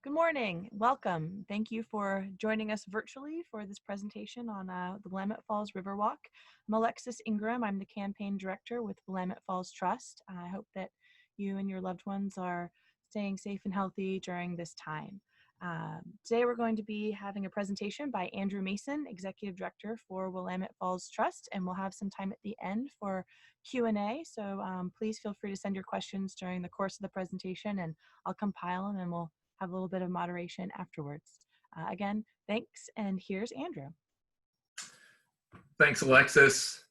Good morning. Welcome. Thank you for joining us virtually for this presentation on the Willamette Falls Riverwalk. I'm Alexis Ingram. I'm the campaign director with Willamette Falls Trust. I hope that you and your loved ones are staying safe and healthy during this time. Today we're going to be having a presentation by Andrew Mason, Executive Director for Willamette Falls Trust, and we'll have some time at the end for Q&A. So please feel free to send your questions during the course of the presentation, and I'll compile them and we'll have a little bit of moderation afterwards. Again, thanks, and here's Andrew. Thanks, Alexis,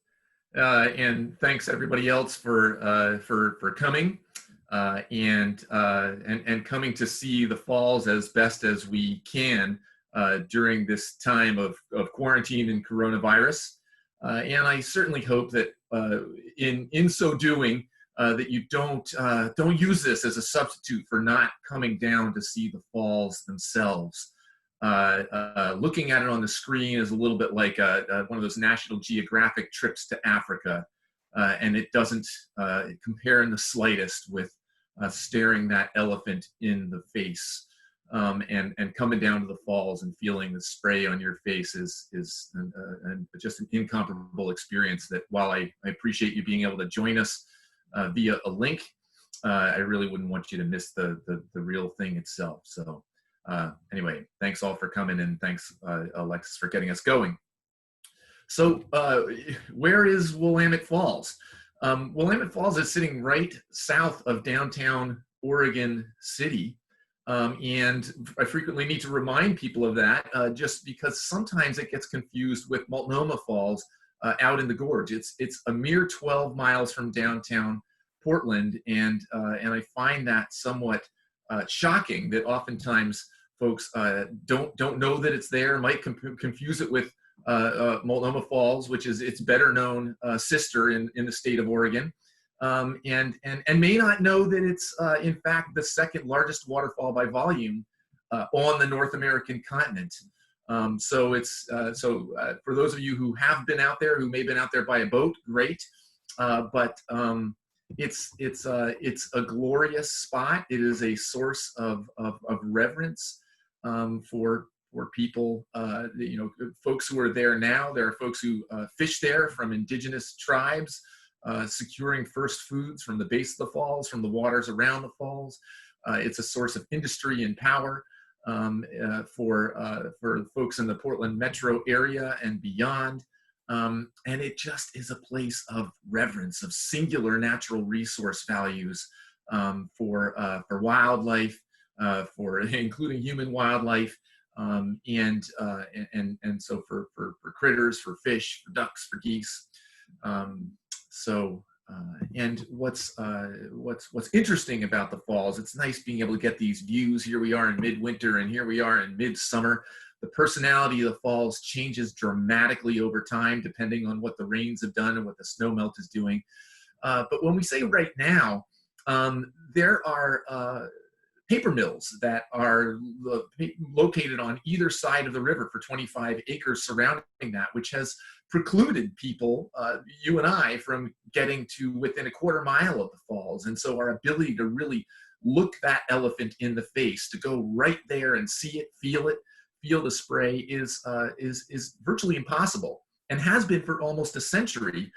and thanks everybody else for coming and coming to see the falls as best as we can during this time of quarantine and coronavirus. And I certainly hope that in so doing, that you don't use this as a substitute for not coming down to see the falls themselves. Looking at it on the screen is a little bit like one of those National Geographic trips to Africa, and it doesn't compare in the slightest with staring that elephant in the face and coming down to the falls and feeling the spray on your face is just an incomparable experience that, while I appreciate you being able to join us via a link, I really wouldn't want you to miss the real thing itself. So anyway, thanks all for coming, and thanks Alexis for getting us going. So where is Willamette Falls? Willamette Falls is sitting right south of downtown Oregon City. And I frequently need to remind people of that just because sometimes it gets confused with Multnomah Falls out in the gorge. It's a mere 12 miles from downtown Portland, and I find that somewhat shocking that oftentimes folks don't know that it's there, might confuse it with Multnomah Falls, which is its better known sister in the state of Oregon, and may not know that it's in fact the second largest waterfall by volume on the North American continent. So for those of you who have been out there, who may have been out there by a boat, great. But it's a glorious spot. It is a source of reverence for people. Folks who are there now. There are folks who fish there from indigenous tribes, securing first foods from the base of the falls, from the waters around the falls. It's a source of industry and power for folks in the Portland metro area and beyond. And it just is a place of reverence, of singular natural resource values for wildlife, for including human wildlife, and so for critters, for fish, for ducks, for geese. And what's interesting about the falls, it's nice being able to get these views. Here we are in midwinter, and here we are in midsummer. The personality of the falls changes dramatically over time, depending on what the rains have done and what the snow melt is doing. But when we say right now, there are paper mills that are located on either side of the river for 25 acres surrounding that, which has precluded people, you and I, from getting to within a quarter mile of the falls. And so our ability to really look that elephant in the face, to go right there and see it, feel the spray is virtually impossible, and has been for almost a century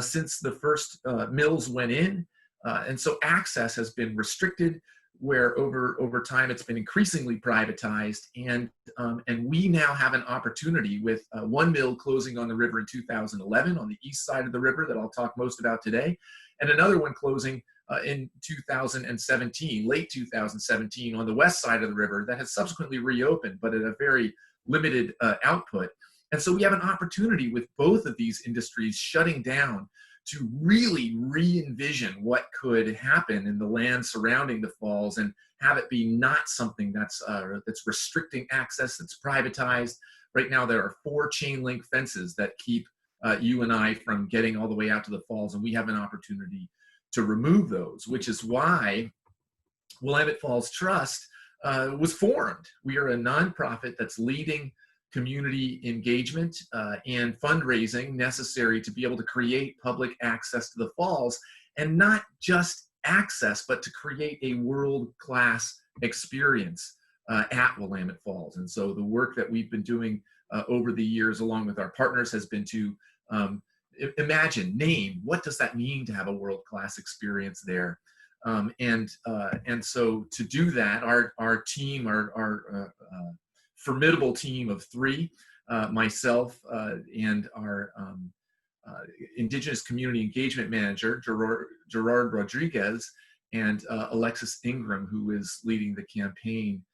since the first mills went in. And so access has been restricted, where over time it's been increasingly privatized, and we now have an opportunity with one mill closing on the river in 2011 on the east side of the river that I'll talk most about today, and another one closing in 2017, late 2017, on the west side of the river that has subsequently reopened, but at a very limited output. And so we have an opportunity with both of these industries shutting down to really re-envision what could happen in the land surrounding the falls, and have it be not something that's restricting access, that's privatized. Right now there are 4 chain link fences that keep you and I from getting all the way out to the falls, and we have an opportunity to remove those, which is why Willamette Falls Trust was formed. We are a nonprofit that's leading community engagement and fundraising necessary to be able to create public access to the falls, and not just access, but to create a world-class experience at Willamette Falls. And so the work that we've been doing over the years, along with our partners, has been to imagine, name, what does that mean to have a world-class experience there? And so to do that, our team, our formidable team of three, myself and our Indigenous Community Engagement Manager, Gerard Rodriguez, and Alexis Ingram, who is leading the campaign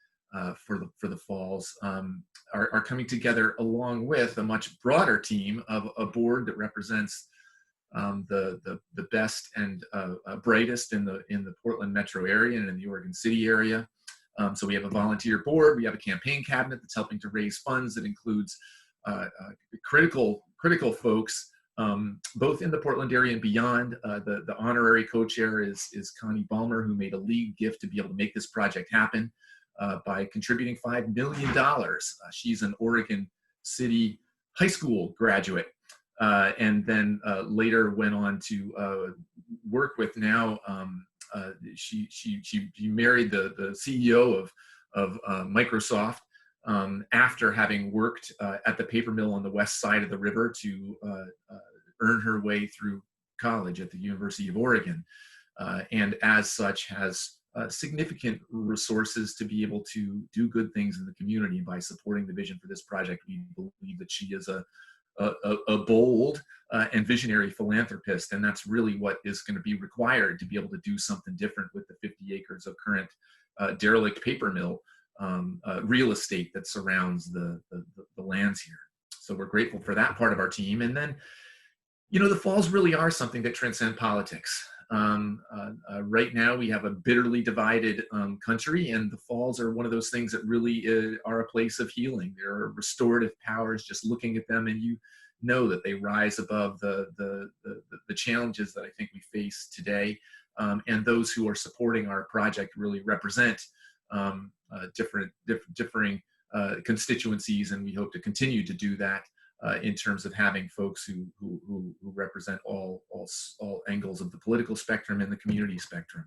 for the falls, are coming together along with a much broader team of a board that represents the best and brightest in the Portland metro area and in the Oregon City area. So we have a volunteer board, we have a campaign cabinet that's helping to raise funds that includes critical folks, both in the Portland area and beyond. The honorary co-chair is Connie Balmer, who made a league gift to be able to make this project happen by contributing $5 million. She's an Oregon City high school graduate, and then later went on to work with now. She married the CEO of Microsoft after having worked at the paper mill on the west side of the river to earn her way through college at the University of Oregon, and as such has significant resources to be able to do good things in the community. And by supporting the vision for this project, we believe that she is a bold and visionary philanthropist, and that's really what is going to be required to be able to do something different with the 50 acres of current derelict paper mill real estate that surrounds the lands here. So we're grateful for that part of our team. And then, the falls really are something that transcend politics. Right now we have a bitterly divided country, and the falls are one of those things that really are a place of healing. There are restorative powers just looking at them, and you know that they rise above the challenges that I think we face today. And those who are supporting our project really represent differing constituencies, and we hope to continue to do that in terms of having folks who represent all angles of the political spectrum and the community spectrum.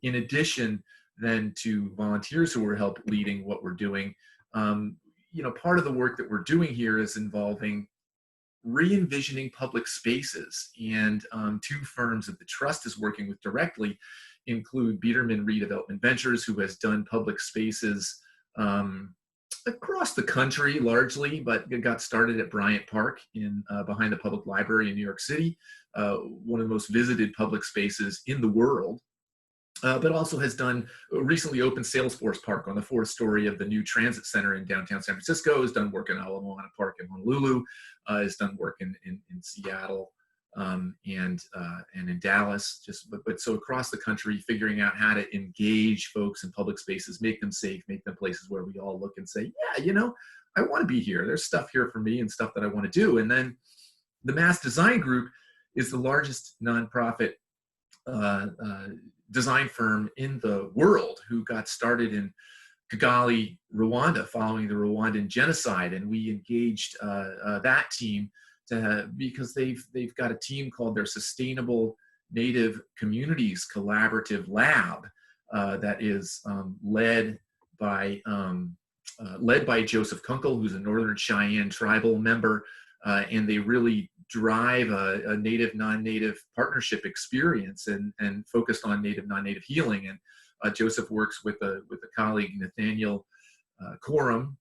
In addition, then, to volunteers who are help leading what we're doing, part of the work that we're doing here is involving re-envisioning public spaces, and two firms that the Trust is working with directly include Biederman Redevelopment Ventures, who has done public spaces across the country largely, but it got started at Bryant Park behind the public library in New York City, one of the most visited public spaces in the world. But also has done recently opened Salesforce Park on the fourth story of the new transit center in downtown San Francisco, has done work in Ala Moana Park in Honolulu, has done work in Seattle and in Dallas. But so across the country, figuring out how to engage folks in public spaces, make them safe, make them places where we all look and say, yeah, I want to be here. There's stuff here for me and stuff that I want to do. And then the Mass Design Group is the largest nonprofit design firm in the world, who got started in Kigali, Rwanda, following the Rwandan genocide, and we engaged that team because they've got a team called their Sustainable Native Communities Collaborative Lab that is led by Joseph Kunkel, who's a Northern Cheyenne tribal member, and they really drive a native non-native partnership experience and focused on native non-native healing. And Joseph works with a colleague, Nathaniel Coram,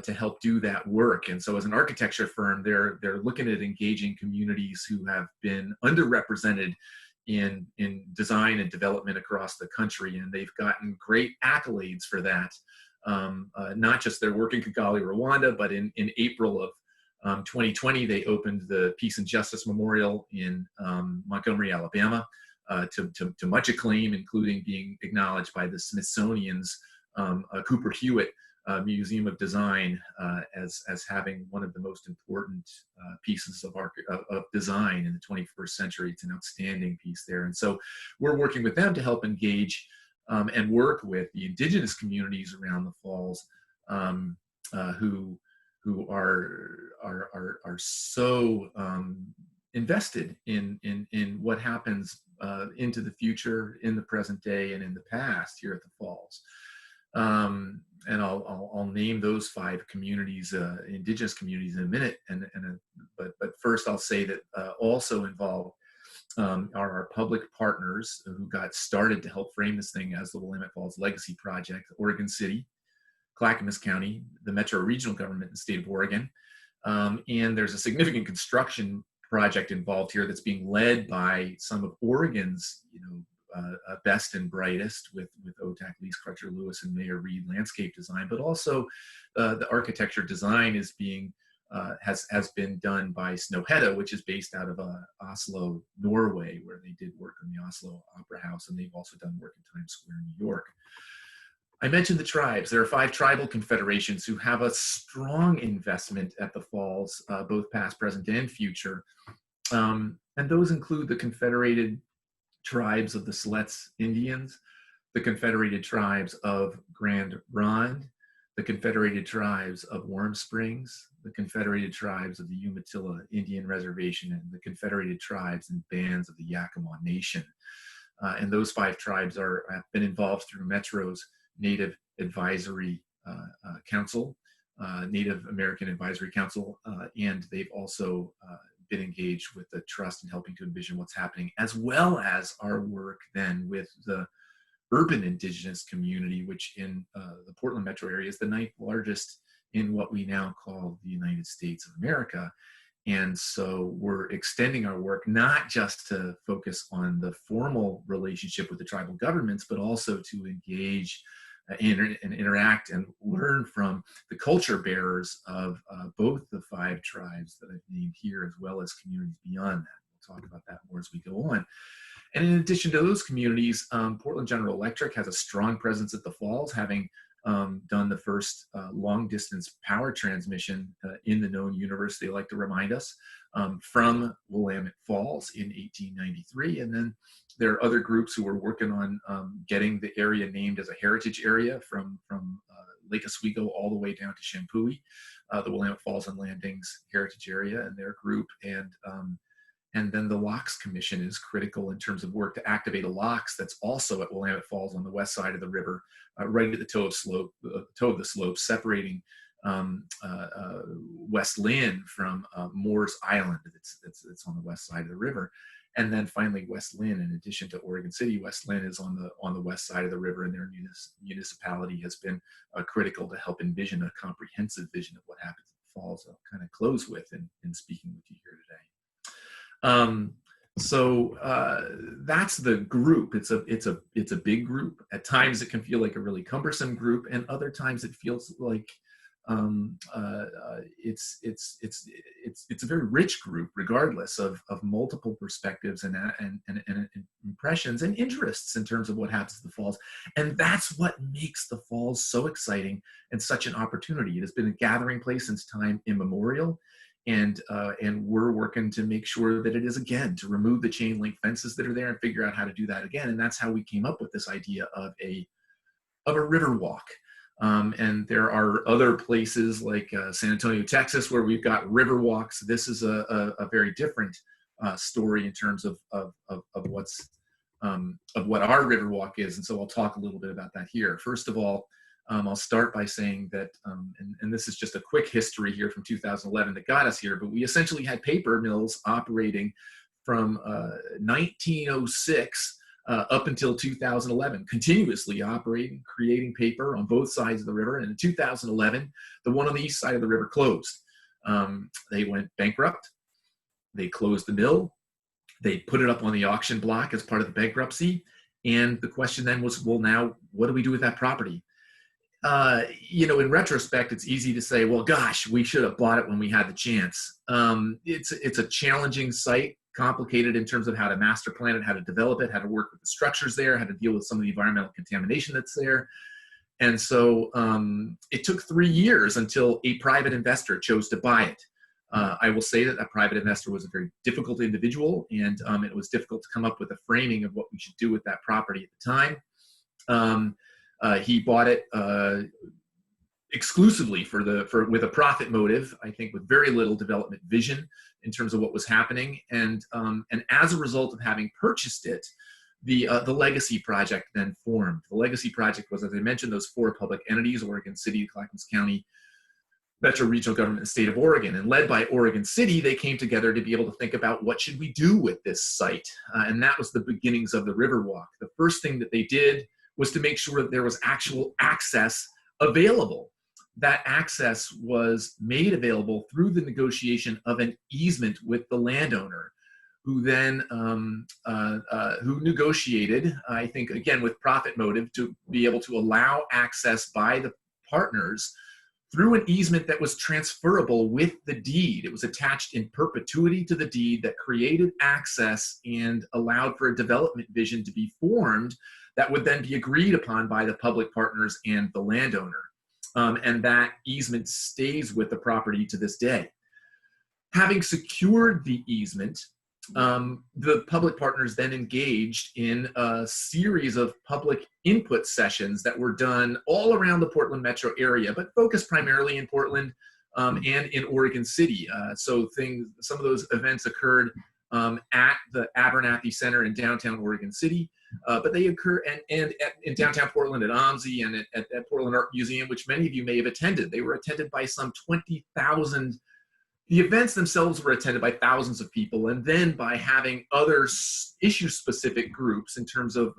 to help do that work. And so as an architecture firm, they're looking at engaging communities who have been underrepresented in design and development across the country, and they've gotten great accolades for that. Not just their work in Kigali, Rwanda, but in April of 2020, they opened the Peace and Justice Memorial in Montgomery, Alabama, to much acclaim, including being acknowledged by the Smithsonian's Cooper Hewitt Museum of Design as having one of the most important pieces of design in the 21st century. It's an outstanding piece there. And so we're working with them to help engage and work with the indigenous communities around the falls, who are so invested in what happens into the future, in the present day, and in the past here at the falls. and I'll name those 5 communities, indigenous communities, in a minute. But first, I'll say that also involved are our public partners who got started to help frame this thing as the Willamette Falls Legacy Project: Oregon City, Clackamas County, the Metro Regional Government in the state of Oregon. And there's a significant construction project involved here that's being led by some of Oregon's, best and brightest, with OTAC, Lease, Crutcher Lewis, and Mayor Reed Landscape Design. But also the architecture design is being has been done by Snøhetta, which is based out of Oslo, Norway, where they did work on the Oslo Opera House, and they've also done work in Times Square, New York. I mentioned the tribes. There are 5 tribal confederations who have a strong investment at the falls, both past, present, and future. And those include the Confederated Tribes of the Siletz Indians, the Confederated Tribes of Grand Ronde, the Confederated Tribes of Warm Springs, the Confederated Tribes of the Umatilla Indian Reservation, and the Confederated Tribes and Bands of the Yakima Nation. And those 5 tribes have been involved through Metro's Native Advisory Council, Native American Advisory Council, and they've also been engaged with the trust in helping to envision what's happening, as well as our work then with the urban indigenous community, which in the Portland metro area is the 9th largest in what we now call the United States of America. And so we're extending our work not just to focus on the formal relationship with the tribal governments, but also to engage and interact and learn from the culture bearers of both the 5 tribes that I've named here, as well as communities beyond that. We'll talk about that more as we go on. And in addition to those communities, Portland General Electric has a strong presence at the falls, having done the first long-distance power transmission in the known universe, they like to remind us, from Willamette Falls in 1893. And then there are other groups who are working on getting the area named as a heritage area from Lake Oswego all the way down to Champoeg, the Willamette Falls and Landings Heritage Area and their group. And then the Locks Commission is critical in terms of work to activate a locks that's also at Willamette Falls on the west side of the river, right at the toe of the slope, separating West Lynn from Moore's Island. It's on the west side of the river. And then finally, West Lynn, in addition to Oregon City, West Lynn is on the west side of the river, and their municipality has been critical to help envision a comprehensive vision of what happens at the falls. I'll kind of close with in speaking with you here today. So that's the group. It's a big group. At times it can feel like a really cumbersome group, and other times it feels like it's a very rich group, regardless of multiple perspectives and impressions and interests in terms of what happens at the falls. And that's what makes the falls so exciting and such an opportunity. It has been a gathering place since time immemorial. And we're working to make sure that it is again, to remove the chain link fences that are there and figure out how to do that again. And that's how we came up with this idea of a river walk. And there are other places like San Antonio, Texas, where we've got river walks. This is a very different story in terms of what's of what our river walk is. And so I'll talk a little bit about that here. First of all, I'll start by saying that, and this is just a quick history here from 2011 that got us here, but we essentially had paper mills operating from 1906 up until 2011, continuously operating, creating paper on both sides of the river. And in 2011, the one on the east side of the river closed. They went bankrupt. They closed the mill. They put it up on the auction block as part of the bankruptcy. And the question then was, well, now what do we do with that property? In retrospect, it's easy to say, well, gosh, we should have bought it when we had the chance. It's a challenging site, complicated in terms of how to master plan it, how to develop it, how to work with the structures there, how to deal with some of the environmental contamination that's there. And so it took 3 years until a private investor chose to buy it. I will say that a private investor was a very difficult individual, and it was difficult to come up with a framing of what we should do with that property at the time. He bought it exclusively with a profit motive, I think, with very little development vision in terms of what was happening. And as a result of having purchased it, the Legacy Project then formed. The Legacy Project was, as I mentioned, those 4 public entities: Oregon City, Clackamas County, Metro Regional Government, and State of Oregon. And led by Oregon City, they came together to be able to think about what should we do with this site. And that was the beginnings of the Riverwalk. The first thing that they did was to make sure that there was actual access available. That access was made available through the negotiation of an easement with the landowner, who then who negotiated, I think, again, with profit motive, to be able to allow access by the partners through an easement that was transferable with the deed. It was attached in perpetuity to the deed that created access and allowed for a development vision to be formed that would then be agreed upon by the public partners and the landowner. And that easement stays with the property to this day. Having secured the easement, the public partners then engaged in a series of public input sessions that were done all around the Portland metro area, but focused primarily in Portland and in Oregon City. So some of those events occurred at the Abernathy Center in downtown Oregon City, but they occur in downtown Portland at OMSI and at Portland Art Museum, which many of you may have attended. They were attended by some 20,000. The events themselves were attended by thousands of people, and then by having other issue-specific groups in terms of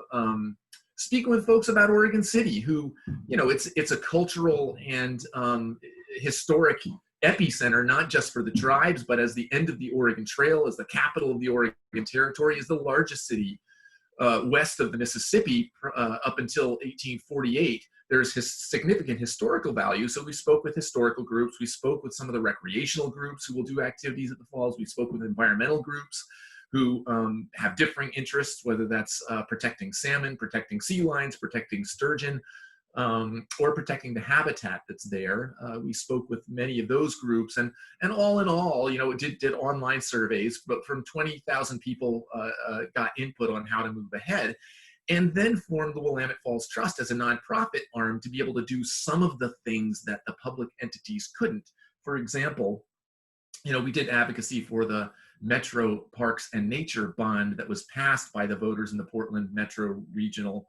speaking with folks about Oregon City, who, it's a cultural and historic epicenter, not just for the tribes, but as the end of the Oregon Trail, as the capital of the Oregon Territory, is the largest city west of the Mississippi up until 1848. There's significant historical value. So we spoke with historical groups. We spoke with some of the recreational groups who will do activities at the falls. We spoke with environmental groups who have differing interests, whether that's protecting salmon, protecting sea lions, protecting sturgeon, or protecting the habitat that's there. We spoke with many of those groups, and all in all, it did online surveys, but from 20,000 people got input on how to move ahead, and then formed the Willamette Falls Trust as a nonprofit arm to be able to do some of the things that the public entities couldn't. For example, we did advocacy for the Metro Parks and Nature Bond that was passed by the voters in the Portland Metro region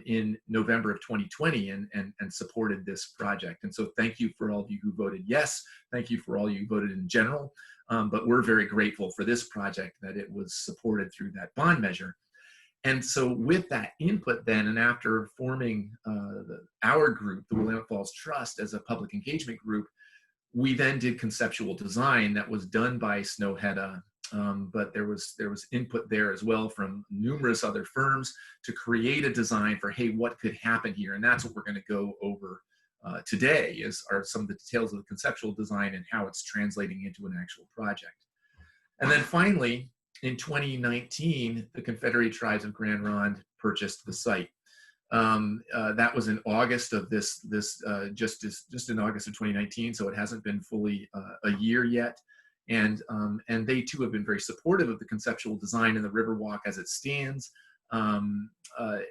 in November of 2020 and supported this project. And so thank you for all of you who voted yes. Thank you for all you who voted in general. But we're very grateful for this project, that it was supported through that bond measure. And so with that input then, and after forming our group, the Willamette Falls Trust, as a public engagement group, we then did conceptual design that was done by Snowhetta, but there was input there as well from numerous other firms to create a design for, hey, what could happen here? And that's what we're going to go over today, are some of the details of the conceptual design and how it's translating into an actual project. And then finally, in 2019, the Confederated Tribes of Grand Ronde purchased the site. That was in August of just in August of 2019, so it hasn't been fully a year yet. And they too have been very supportive of the conceptual design in the Riverwalk as it stands,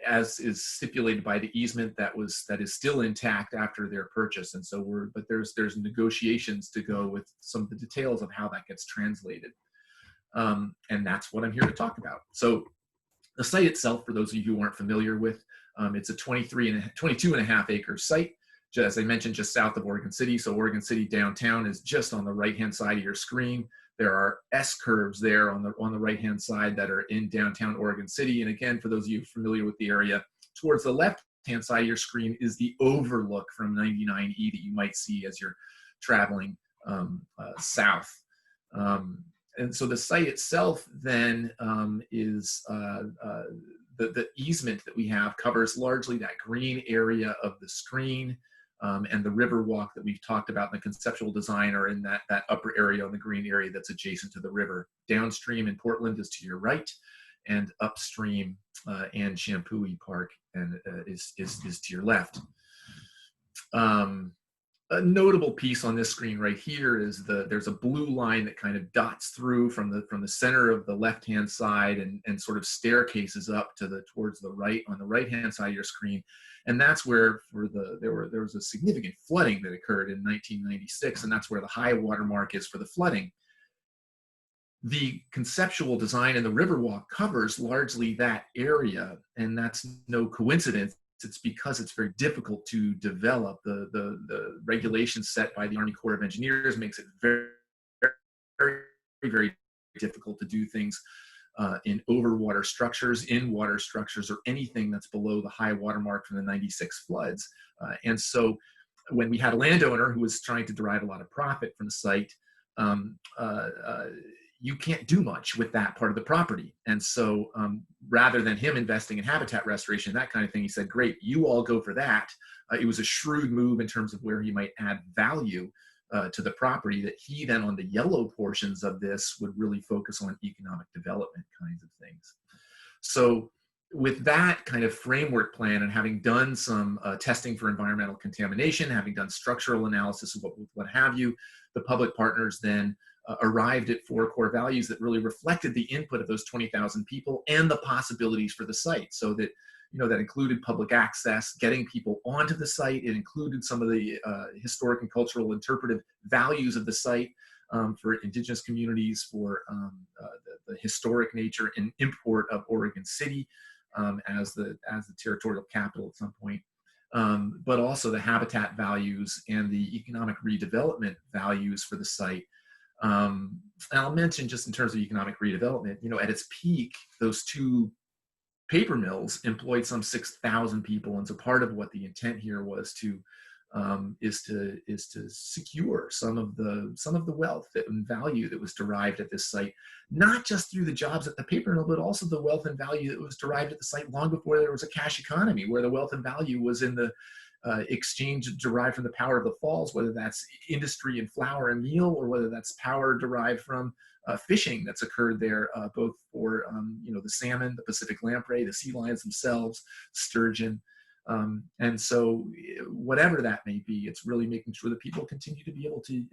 as is stipulated by the easement that is still intact after their purchase. And so there's negotiations to go with some of the details of how that gets translated. And that's what I'm here to talk about. So the site itself, for those of you who aren't familiar with, it's a 22.5 acre site, as I mentioned, just south of Oregon City. So Oregon City downtown is just on the right-hand side of your screen. There are S-curves there on the right-hand side that are in downtown Oregon City. And again, for those of you familiar with the area, towards the left-hand side of your screen is the overlook from 99E that you might see as you're traveling south. And so the site itself then is the easement that we have covers largely that green area of the screen, and the Riverwalk that we've talked about in the conceptual design are in that upper area on the green area that's adjacent to the river. Downstream in Portland is to your right, and upstream and Shampooey Park and is to your left. A notable piece on this screen right here is there's a blue line that kind of dots through from the center of the left-hand side and sort of staircases up to towards the right on the right-hand side of your screen. And that's where there was a significant flooding that occurred in 1996, and that's where the high water mark is for the flooding. the conceptual design in the Riverwalk covers largely that area, and that's no coincidence. It's because it's very difficult to develop. The regulations set by the Army Corps of Engineers makes it very, very, very difficult to do things in overwater structures, in water structures, or anything that's below the high water mark from the 96 floods. And so when we had a landowner who was trying to derive a lot of profit from the site, um, uh, uh, you can't do much with that part of the property. And so rather than him investing in habitat restoration, that kind of thing, he said, great, you all go for that. It was a shrewd move in terms of where he might add value to the property, that he then on the yellow portions of this would really focus on economic development kinds of things. So with that kind of framework plan and having done some testing for environmental contamination, having done structural analysis of what have you, the public partners then arrived at 4 core values that really reflected the input of those 20,000 people and the possibilities for the site. So that, that included public access, getting people onto the site. It included some of the historic and cultural interpretive values of the site for indigenous communities, for the historic nature and import of Oregon City as the territorial capital at some point. But also the habitat values and the economic redevelopment values for the site. And I'll mention, just in terms of economic redevelopment, at its peak, those 2 paper mills employed some 6,000 people, and so part of what the intent here was to is to secure some of the wealth and value that was derived at this site, not just through the jobs at the paper mill, but also the wealth and value that was derived at the site long before there was a cash economy, where the wealth and value was in the exchange derived from the power of the falls, whether that's industry and flour and meal, or whether that's power derived from fishing that's occurred there, both for the salmon, the Pacific lamprey, the sea lions themselves, sturgeon. And so whatever that may be, it's really making sure that people continue to be able to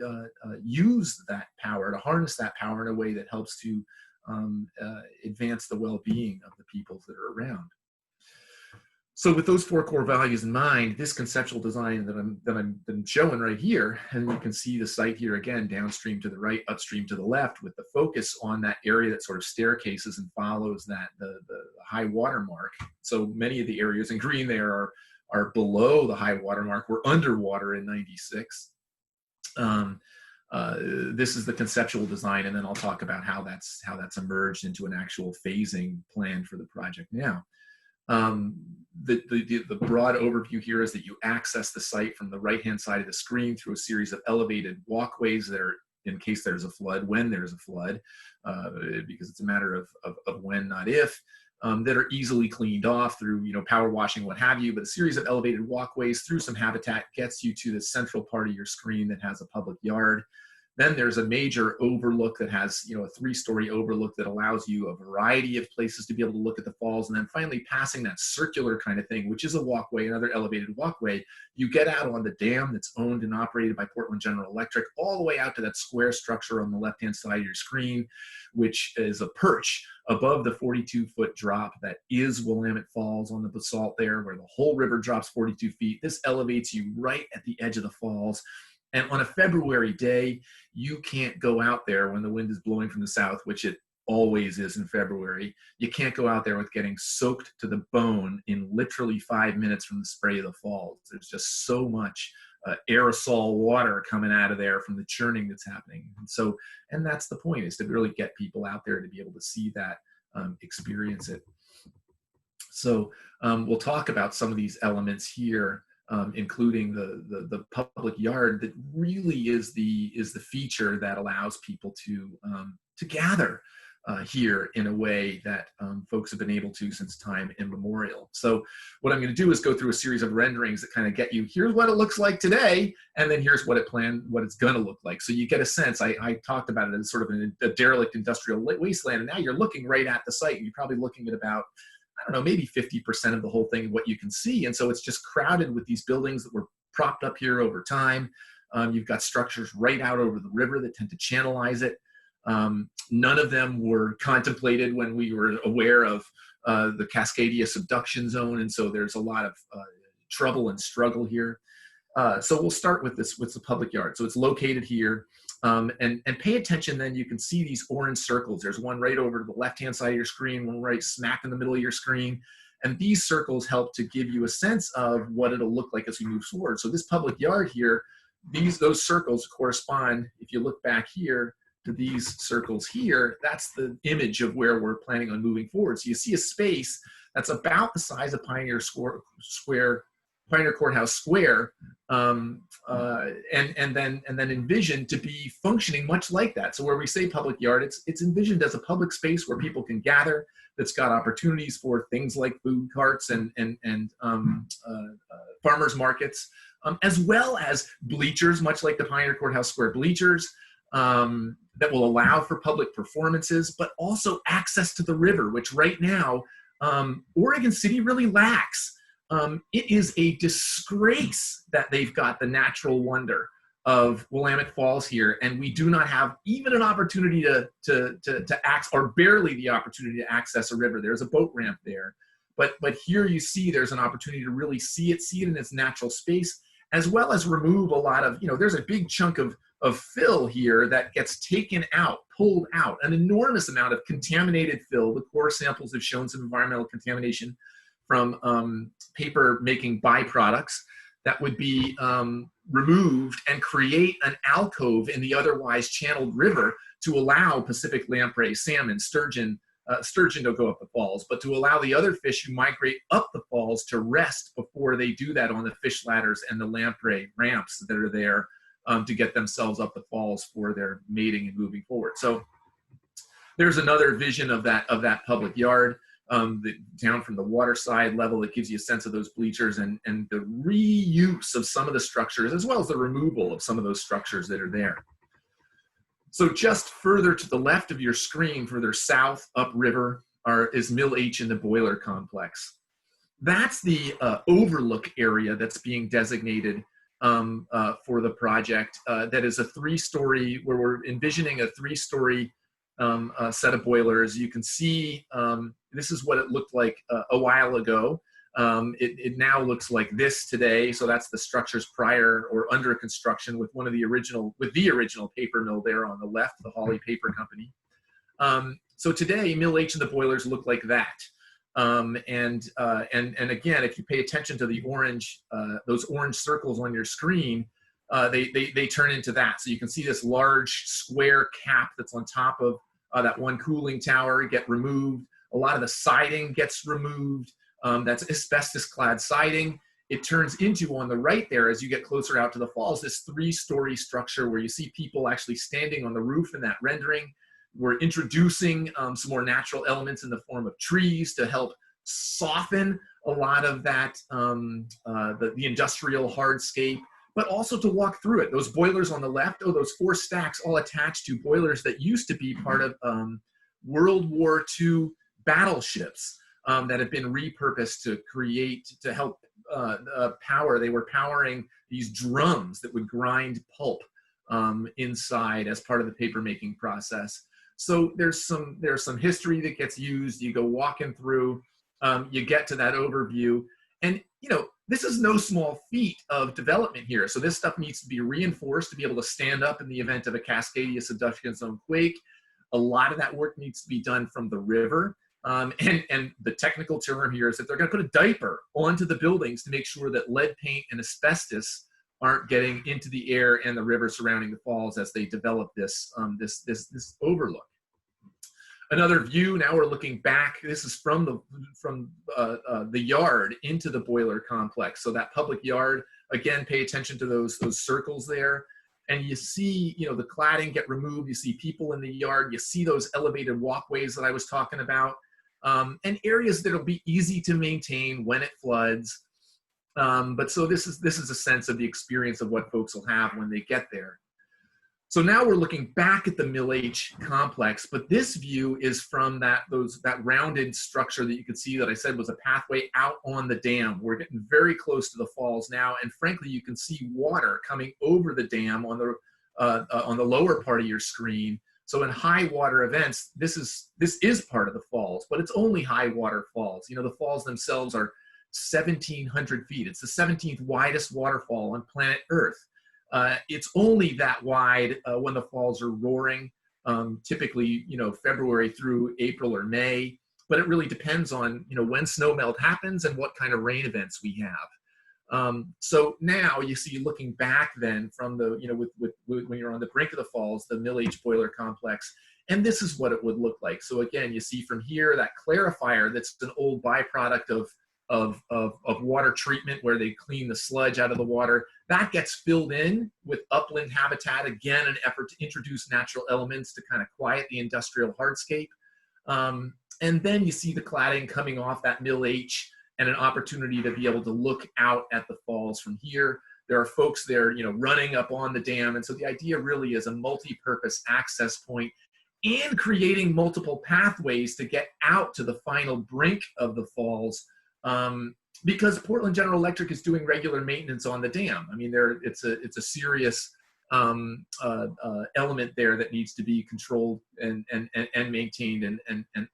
use that power, to harness that power in a way that helps to advance the well-being of the peoples that are around. So with those 4 core values in mind, this conceptual design that I'm showing right here, and you can see the site here again, downstream to the right, upstream to the left, with the focus on that area that sort of staircases and follows that the high water mark. So many of the areas in green there are below the high water mark. We're underwater in 96. This is the conceptual design, and then I'll talk about how that's emerged into an actual phasing plan for the project now. The broad overview here is that you access the site from the right-hand side of the screen through a series of elevated walkways that are, in case there's a flood, when there's a flood, because it's a matter of when, not if, that are easily cleaned off through, power washing, what have you. But a series of elevated walkways through some habitat gets you to the central part of your screen that has a public yard. Then there's a major overlook that has, a 3-story overlook that allows you a variety of places to be able to look at the falls. And then finally passing that circular kind of thing, which is a walkway, another elevated walkway, you get out on the dam that's owned and operated by Portland General Electric, all the way out to that square structure on the left-hand side of your screen, which is a perch above the 42-foot drop that is Willamette Falls on the basalt there, where the whole river drops 42 feet. This elevates you right at the edge of the falls. And on a February day, you can't go out there when the wind is blowing from the south, which it always is in February. You can't go out there with getting soaked to the bone in literally 5 minutes from the spray of the falls. There's just so much aerosol water coming out of there from the churning that's happening. And that's the point, is to really get people out there to be able to see that, experience it. So we'll talk about some of these elements here. Including the public yard that really is the feature that allows people to gather here in a way that folks have been able to since time immemorial. So what I'm going to do is go through a series of renderings that kind of get you, here's what it looks like today, and then here's what it's going to look like. So you get a sense. I talked about it as sort of a derelict industrial wasteland, and now you're looking right at the site, and you're probably looking at about, I don't know, maybe 50% of the whole thing, what you can see. And so it's just crowded with these buildings that were propped up here over time. You've got structures right out over the river that tend to channelize it. None of them were contemplated when we were aware of the Cascadia subduction zone. And so there's a lot of trouble and struggle here. So we'll start with the public yard. So it's located here. And pay attention, then you can see these orange circles. There's one right over to the left-hand side of your screen, one right smack in the middle of your screen. And these circles help to give you a sense of what it'll look like as we move forward. So this public yard here, those circles correspond, if you look back here, to these circles here. That's the image of where we're planning on moving forward. So you see a space that's about the size of Pioneer Courthouse Square, and then envisioned to be functioning much like that. So where we say public yard, it's envisioned as a public space where people can gather, that's got opportunities for things like food carts and farmers markets, as well as bleachers, much like the Pioneer Courthouse Square bleachers, that will allow for public performances, but also access to the river, which right now Oregon City really lacks. It is a disgrace that they've got the natural wonder of Willamette Falls here, and we do not have even an opportunity to access, or barely the opportunity to access a river. There's a boat ramp there, but here you see there's an opportunity to really see it in its natural space, as well as remove a lot of, there's a big chunk of fill here that gets taken out, pulled out, an enormous amount of contaminated fill. The core samples have shown some environmental contamination from paper making byproducts that would be removed and create an alcove in the otherwise channeled river to allow Pacific lamprey, salmon, sturgeon to go up the falls, but to allow the other fish who migrate up the falls to rest before they do that on the fish ladders and the lamprey ramps that are there to get themselves up the falls for their mating and moving forward. So there's another vision of that public yard. Down from the waterside level, it gives you a sense of those bleachers and the reuse of some of the structures, as well as the removal of some of those structures that are there. So just further to the left of your screen, further south upriver, is Mill H in the boiler complex. That's the overlook area that's being designated for the project. That is a three-story, where we're envisioning a three-story set of boilers. You can see this is what it looked like a while ago. It now looks like this today. So that's the structures prior or under construction with the original paper mill there on the left, the Hawley Paper Company. So today, Mill H and the boilers look like that. And again, if you pay attention to the orange, those orange circles on your screen, they turn into that. So you can see this large square cap that's on top of that one cooling tower get removed. A lot of the siding gets removed. That's asbestos-clad siding. It turns into, on the right there, as you get closer out to the falls, this three-story structure where you see people actually standing on the roof in that rendering. We're introducing some more natural elements in the form of trees to help soften a lot of that, the industrial hardscape, but also to walk through it. Those boilers on the left, those 4 stacks all attached to boilers that used to be part of World War II battleships that have been repurposed to help power. They were powering these drums that would grind pulp inside as part of the paper making process. So there's some history that gets used. You go walking through, you get to that overview, and this is no small feat of development here. So this stuff needs to be reinforced to be able to stand up in the event of a Cascadia subduction zone quake. A lot of that work needs to be done from the river. And the technical term here is that they're going to put a diaper onto the buildings to make sure that lead paint and asbestos aren't getting into the air and the river surrounding the falls as they develop this overlook. Another view, now we're looking back. This is from the yard into the boiler complex. So that public yard, again, pay attention to those circles there. And you see, the cladding get removed. You see people in the yard. You see those elevated walkways that I was talking about, and areas that'll be easy to maintain when it floods. But so this is a sense of the experience of what folks will have when they get there. So now we're looking back at the Mill H complex, but this view is from that rounded structure that you could see that I said was a pathway out on the dam. We're getting very close to the falls now, and frankly, you can see water coming over the dam on the lower part of your screen. So in high water events, this is part of the falls, but it's only high water falls. The falls themselves are 1,700 feet. It's the 17th widest waterfall on planet Earth. It's only that wide when the falls are roaring, typically, February through April or May, but it really depends on, when snowmelt happens and what kind of rain events we have. So now you see, looking back then from the, when you're on the brink of the falls, the Mill H boiler complex, and this is what it would look like. So again, you see from here that clarifier that's an old byproduct of water treatment, where they clean the sludge out of the water. That gets filled in with upland habitat, again, an effort to introduce natural elements to kind of quiet the industrial hardscape. And then you see the cladding coming off that Mill H, and an opportunity to be able to look out at the falls from here. There are folks there, running up on the dam. And so the idea really is a multi-purpose access point and creating multiple pathways to get out to the final brink of the falls, because Portland General Electric is doing regular maintenance on the dam. I mean, it's a serious element there that needs to be controlled and maintained and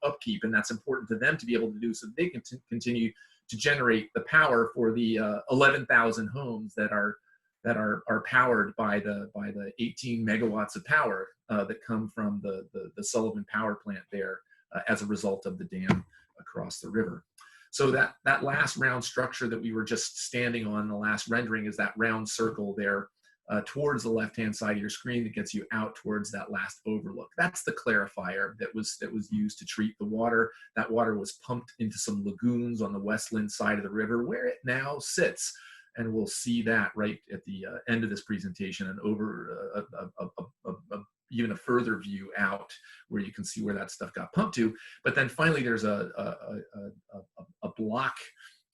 upkeep, and that's important to them to be able to do, so they can continue to generate the power for the 11,000 homes that are powered by the 18 megawatts of power that come from the Sullivan Power Plant there as a result of the dam across the river. So that last round structure that we were just standing on, the last rendering, is that round circle there towards the left-hand side of your screen that gets you out towards that last overlook. That's the clarifier that was used to treat the water. That water was pumped into some lagoons on the westland side of the river, where it now sits. And we'll see that right at the end of this presentation, and over even a further view out, where you can see where that stuff got pumped to. But then finally, there's a block,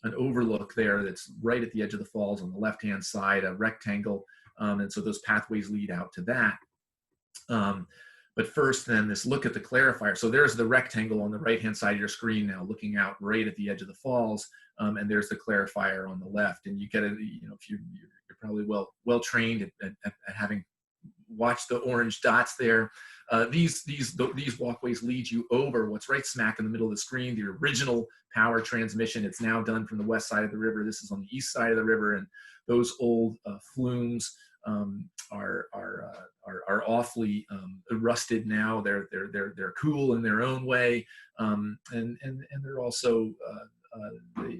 an overlook there that's right at the edge of the falls on the left-hand side, a rectangle. And so those pathways lead out to that. But first, then, this look at the clarifier. So there's the rectangle on the right-hand side of your screen now, looking out right at the edge of the falls. And there's the clarifier on the left. And you get it, if you're probably well trained at having watched the orange dots there. These walkways lead you over what's right smack in the middle of the screen, the original power transmission. It's now done from the west side of the river. This is on the east side of the river, and those old flumes are awfully rusted now. They're cool in their own way, and they're also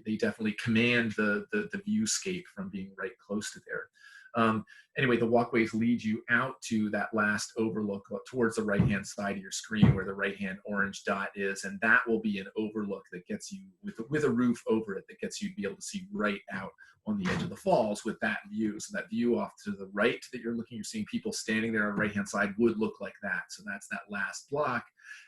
they definitely command the viewscape from being right close to there. Anyway, the walkways lead you out to that last overlook towards the right-hand side of your screen, where the right-hand orange dot is, and that will be an overlook that gets you, with a roof over it, that gets you to be able to see right out on the edge of the falls with that view. So that view off to the right that you're seeing people standing there on the right-hand side would look like that. So that's that last block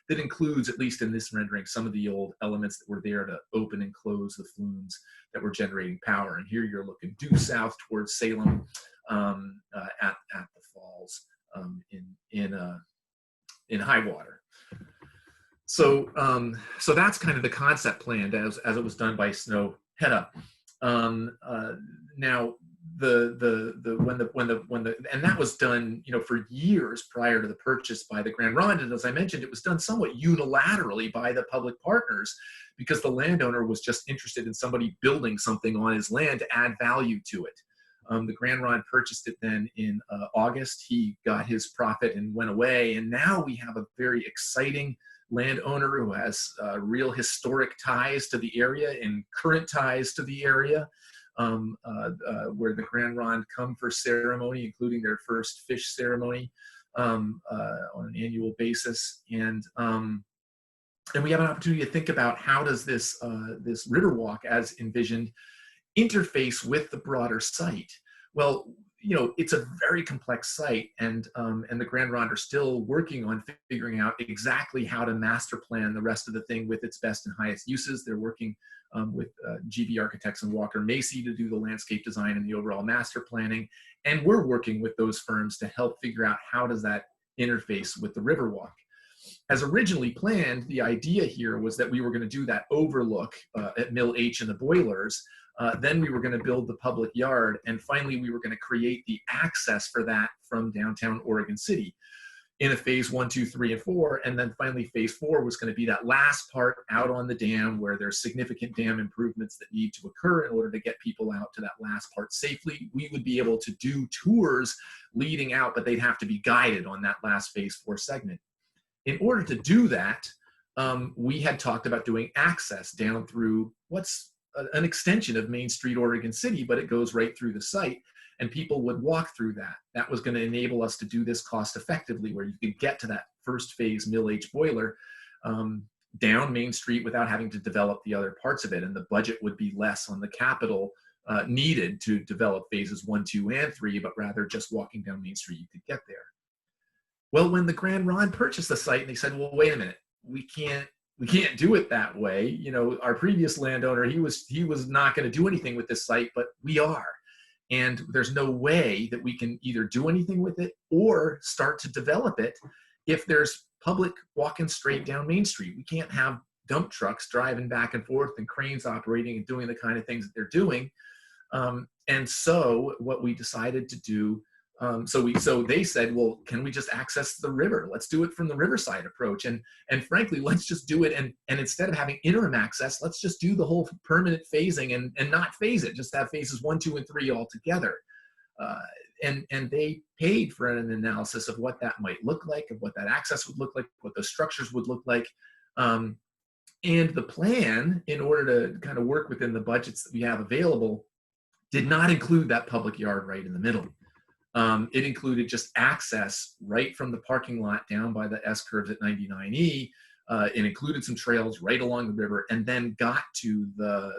that includes, at least in this rendering, some of the old elements that were there to open and close the flumes that were generating power. And here you're looking due south towards Salem, at the falls in high water. So that's kind of the concept plan as it was done by Snow Hedda. Now and that was done, for years prior to the purchase by the Grand Ronde. And as I mentioned, it was done somewhat unilaterally by the public partners, because the landowner was just interested in somebody building something on his land to add value to it. The Grand Ronde purchased it then in August. He got his profit and went away. And now we have a very exciting landowner who has real historic ties to the area and current ties to the area, where the Grand Ronde come for ceremony, including their first fish ceremony on an annual basis. And we have an opportunity to think about, how does this Riverwalk, as envisioned, interface with the broader site? Well, it's a very complex site, and the Grand Ronde are still working on figuring out exactly how to master plan the rest of the thing with its best and highest uses. They're working with GB Architects and Walker Macy to do the landscape design and the overall master planning, and we're working with those firms to help figure out how does that interface with the Riverwalk. As originally planned, the idea here was that we were going to do that overlook at Mill H and the boilers. Then we were going to build the public yard, and finally we were going to create the access for that from downtown Oregon City. in a phase 1, 2, 3, and 4. And then finally, phase 4 was going to be that last part out on the dam where there's significant dam improvements that need to occur in order to get people out to that last part safely. We would be able to do tours leading out, but they'd have to be guided on that last phase 4 segment. In order to do that, we had talked about doing access down through what's an extension of Main Street, Oregon City, but it goes right through the site. And people would walk through that. That was going to enable us to do this cost effectively, where you could get to that first phase Mill H boiler down Main Street without having to develop the other parts of it. And the budget would be less on the capital needed to develop phases 1, 2, and 3, but rather just walking down Main Street, you could get there. Well, when the Grand Ron purchased the site, and they said, well, wait a minute, we can't do it that way. You know, our previous landowner, he was not going to do anything with this site, but we are. And there's no way that we can either do anything with it or start to develop it if there's public walking straight down Main Street. We can't have dump trucks driving back and forth and cranes operating and doing the kind of things that they're doing. And so what we decided to do, so they said, well, can we just access the river? Let's do it from the riverside approach. And frankly, let's just do it. And instead of having interim access, let's just do the whole permanent phasing and not phase it, just have phases 1, 2, and 3 all together. And they paid for an analysis of what that might look like, of what that access would look like, what those structures would look like. And the plan, in order to kind of work within the budgets that we have available, did not include that public yard right in the middle. It included just access right from the parking lot down by the S-curves at 99E. It included some trails right along the river, and then got to the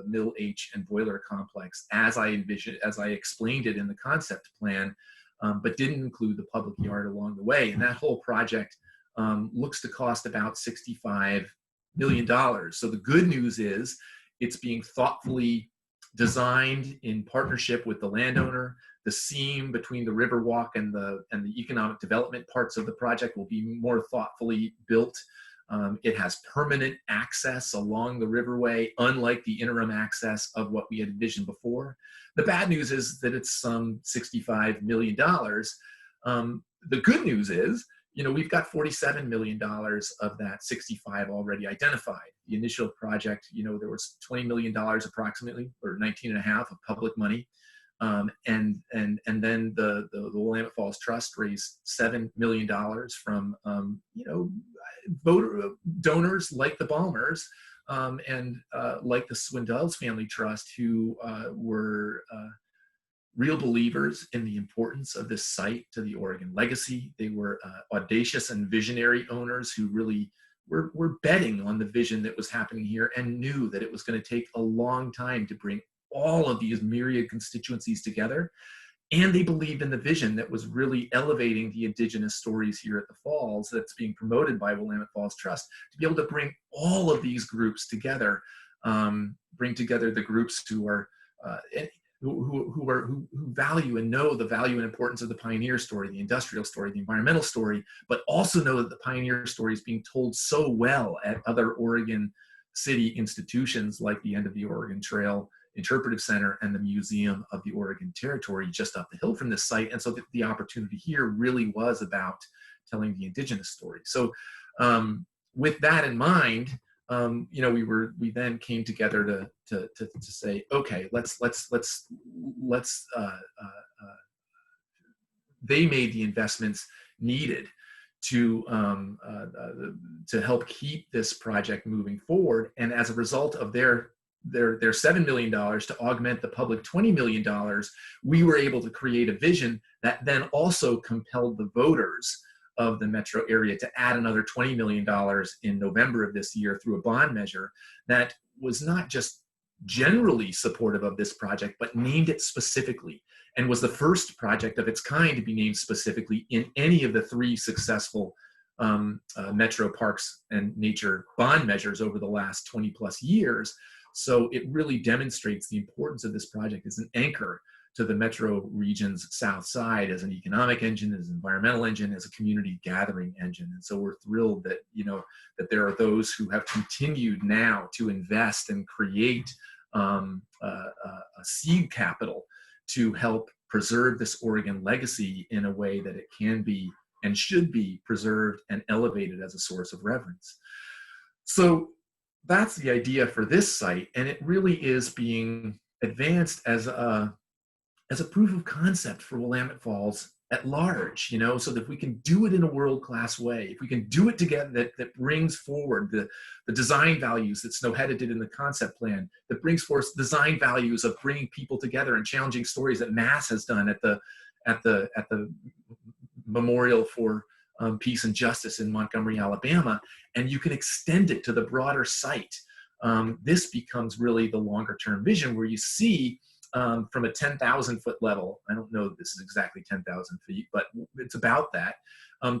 Mill H and boiler complex as I envisioned, as I explained it in the concept plan, but didn't include the public yard along the way. And that whole project looks to cost about $65 million. So the good news is it's being thoughtfully designed in partnership with the landowner. The seam between the Riverwalk and the economic development parts of the project will be more thoughtfully built. It has permanent access along the riverway, unlike the interim access of what we had envisioned before. The bad news is that it's some $65 million. The good news is, you know, we've got $47 million of that 65 already identified. The initial project, you know, there was $20 million approximately, or 19.5 of public money. And then the Willamette Falls Trust raised $7 million from, you know, voter donors like the Balmers and like the Swindells Family Trust, who were real believers in the importance of this site to the Oregon legacy. They were audacious and visionary owners who really were betting on the vision that was happening here and knew that it was going to take a long time to bring all of these myriad constituencies together. And they believed in the vision that was really elevating the indigenous stories here at the Falls that's being promoted by Willamette Falls Trust, to be able to bring all of these groups together, bring together the groups who are who value and know the value and importance of the pioneer story, the industrial story, the environmental story, but also know that the pioneer story is being told so well at other Oregon City institutions like the End of the Oregon Trail Interpretive Center and the Museum of the Oregon Territory just up the hill from this site. And so the opportunity here really was about telling the indigenous story. So with that in mind, you know, we then came together to say, okay, let's they made the investments needed to help keep this project moving forward. And as a result of their $7 million to augment the public $20 million, we were able to create a vision that then also compelled the voters of the metro area to add another $20 million in November of this year through a bond measure that was not just generally supportive of this project, but named it specifically, and was the first project of its kind to be named specifically in any of the 3 successful Metro Parks and Nature bond measures over the last 20 plus years. So it really demonstrates the importance of this project as an anchor to the metro region's south side, as an economic engine, as an environmental engine, as a community gathering engine. And so we're thrilled that, you know, that there are those who have continued now to invest and create a seed capital to help preserve this Oregon legacy in a way that it can be and should be preserved and elevated as a source of reverence. So that's the idea for this site, and it really is being advanced as a proof of concept for Willamette Falls at large, you know, so that we can do it in a world-class way, if we can do it together, that brings forward the design values that Snowhetta did in the concept plan, that brings forth design values of bringing people together and challenging stories that Mass has done at the Memorial for Peace and Justice in Montgomery, Alabama, and you can extend it to the broader site. This becomes really the longer-term vision where you see from a 10,000 foot level, I don't know that this is exactly 10,000 feet, but it's about that,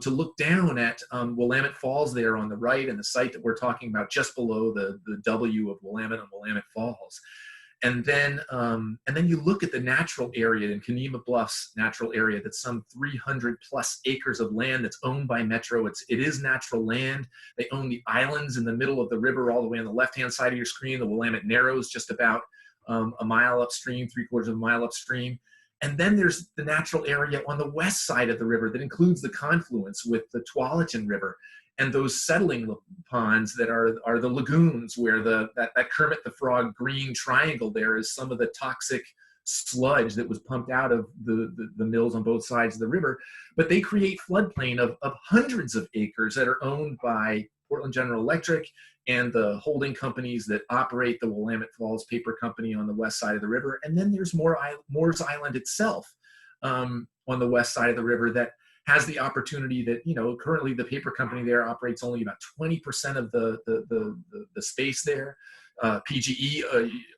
to look down at Willamette Falls there on the right, and the site that we're talking about just below the W of Willamette and Willamette Falls. And then you look at the natural area in Kenema Bluffs natural area that's some 300 plus acres of land that's owned by Metro. It is natural land. They own the islands in the middle of the river all the way on the left-hand side of your screen. The Willamette Narrows just about a mile upstream, 3/4 of a mile upstream. And then there's the natural area on the west side of the river that includes the confluence with the Tualatin River and those settling ponds that are the lagoons where that Kermit the Frog green triangle there is some of the toxic sludge that was pumped out of the mills on both sides of the river. But they create floodplain of hundreds of acres that are owned by Portland General Electric and the holding companies that operate the Willamette Falls Paper Company on the west side of the river. And then there's Moore's Island itself on the west side of the river that has the opportunity that, you know, currently the paper company there operates only about 20% of the space there. PGE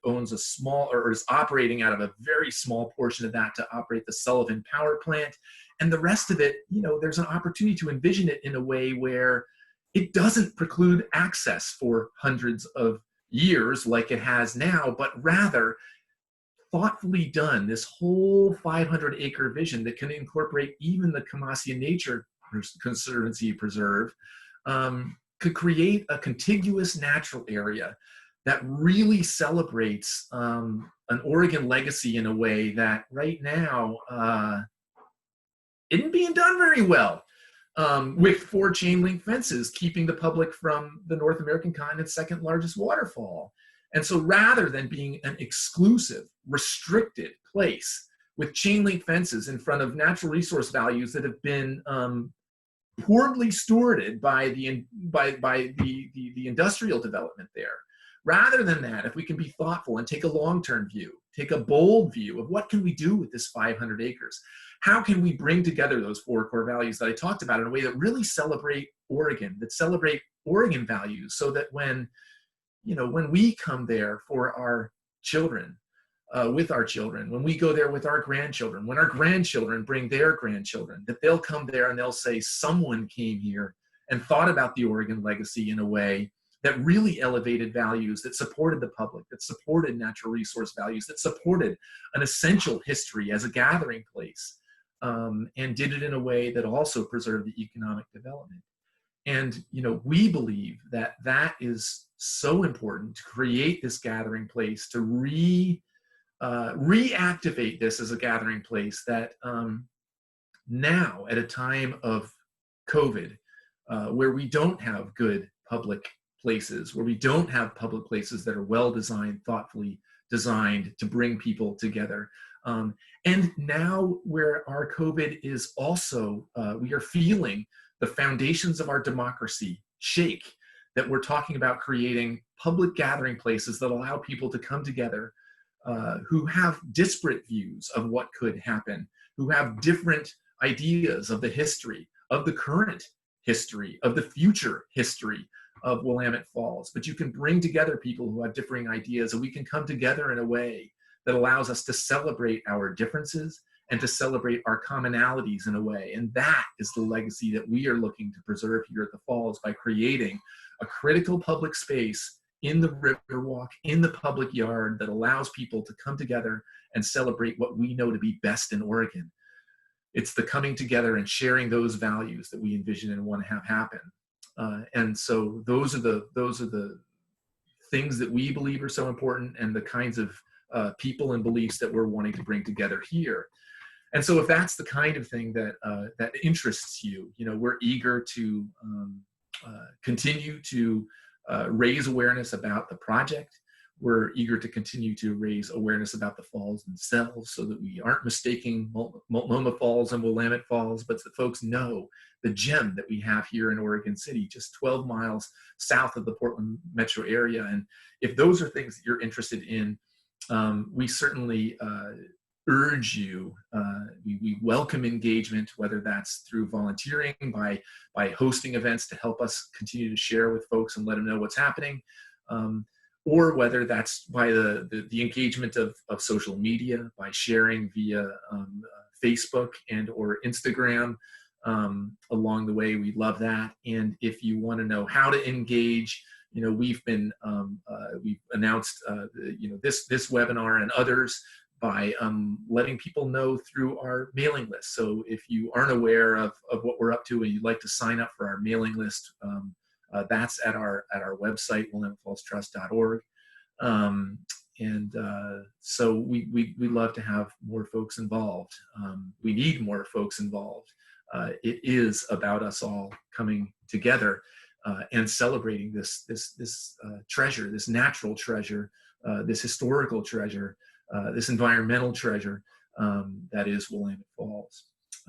owns a small, or is operating out of a very small portion of that to operate the Sullivan Power Plant. And the rest of it, you know, there's an opportunity to envision it in a way where it doesn't preclude access for hundreds of years like it has now, but rather thoughtfully done, this whole 500-acre vision that can incorporate even the Camassian Nature Conservancy Preserve, could create a contiguous natural area that really celebrates an Oregon legacy in a way that right now isn't being done very well. With 4 chain link fences keeping the public from the North American continent's second largest waterfall. And so rather than being an exclusive, restricted place with chain link fences in front of natural resource values that have been poorly stewarded by the industrial development there, rather than that, if we can be thoughtful and take a long-term view, take a bold view of what can we do with this 500 acres? How can we bring together those 4 core values that I talked about in a way that really celebrate Oregon, that celebrate Oregon values, so that when, you know, when we come there for our children, with our children, when we go there with our grandchildren, when our grandchildren bring their grandchildren, that they'll come there and they'll say, someone came here and thought about the Oregon legacy in a way that really elevated values, that supported the public, that supported natural resource values, that supported an essential history as a gathering place, and did it in a way that also preserved the economic development. And, you know, we believe that that is so important to create this gathering place, to reactivate this as a gathering place that now at a time of COVID, where we don't have good public places, where we don't have public places that are well designed, thoughtfully designed to bring people together. And now where our COVID is also, we are feeling the foundations of our democracy shake, that we're talking about creating public gathering places that allow people to come together who have disparate views of what could happen, who have different ideas of the history, of the current history, of the future history of Willamette Falls. But you can bring together people who have differing ideas, and we can come together in a way that allows us to celebrate our differences and to celebrate our commonalities in a way. And that is the legacy that we are looking to preserve here at the Falls by creating a critical public space in the Riverwalk, in the public yard, that allows people to come together and celebrate what we know to be best in Oregon. It's the coming together and sharing those values that we envision and want to have happen. And so those are the things that we believe are so important, and the kinds of people and beliefs that we're wanting to bring together here. And so if that's the kind of thing that that interests you, we're eager to continue to raise awareness about the project. We're eager to continue to raise awareness about the falls themselves so that we aren't mistaking Multnomah Falls and Willamette Falls, but that folks know the gem that we have here in Oregon City, just 12 miles south of the Portland metro area. And if those are things that you're interested in, we certainly urge you, we welcome engagement, whether that's through volunteering, by hosting events to help us continue to share with folks and let them know what's happening, or whether that's by the engagement of social media, by sharing via Facebook and or Instagram along the way. We love that. And if you want to know how to engage, we've announced this webinar and others by letting people know through our mailing list. So if you aren't aware of what we're up to and you'd like to sign up for our mailing list, that's at our website, willamettefallstrust.org. So we love to have more folks involved. We need more folks involved. It is about us all coming together and celebrating this treasure, this natural treasure, this historical treasure, this environmental treasure that is Willamette Falls.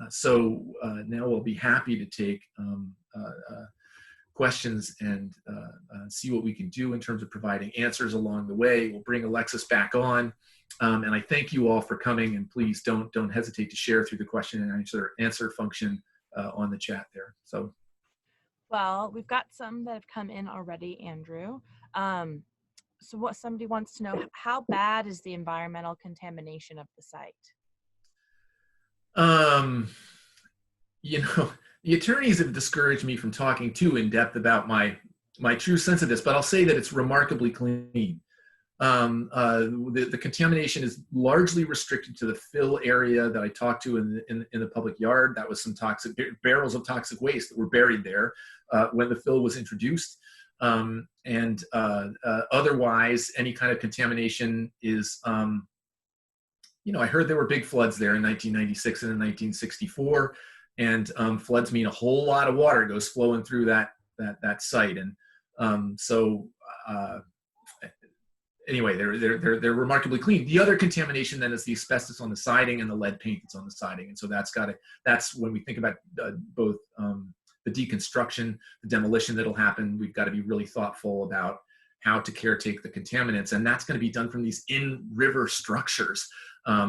So now we'll be happy to take questions and see what we can do in terms of providing answers along the way. We'll bring Alexis back on. And I thank you all for coming, and please don't hesitate to share through the question and answer function on the chat there. So. Well, we've got some that have come in already, Andrew. So what somebody wants to know, how bad is the environmental contamination of the site? The attorneys have discouraged me from talking too in depth about my true sense of this, but I'll say that it's remarkably clean. The contamination is largely restricted to the fill area that I talked to in the public yard. That was some toxic barrels of toxic waste that were buried there when the fill was introduced. Otherwise, any kind of contamination is, I heard there were big floods there in 1996 and in 1964, and floods mean a whole lot of water goes flowing through that site, and anyway, they're remarkably clean. The other contamination then is the asbestos on the siding and the lead paint that's on the siding, and so that's when we think about both the deconstruction, the demolition that'll happen. We've got to be really thoughtful about how to caretake the contaminants, and that's going to be done from these in-river structures.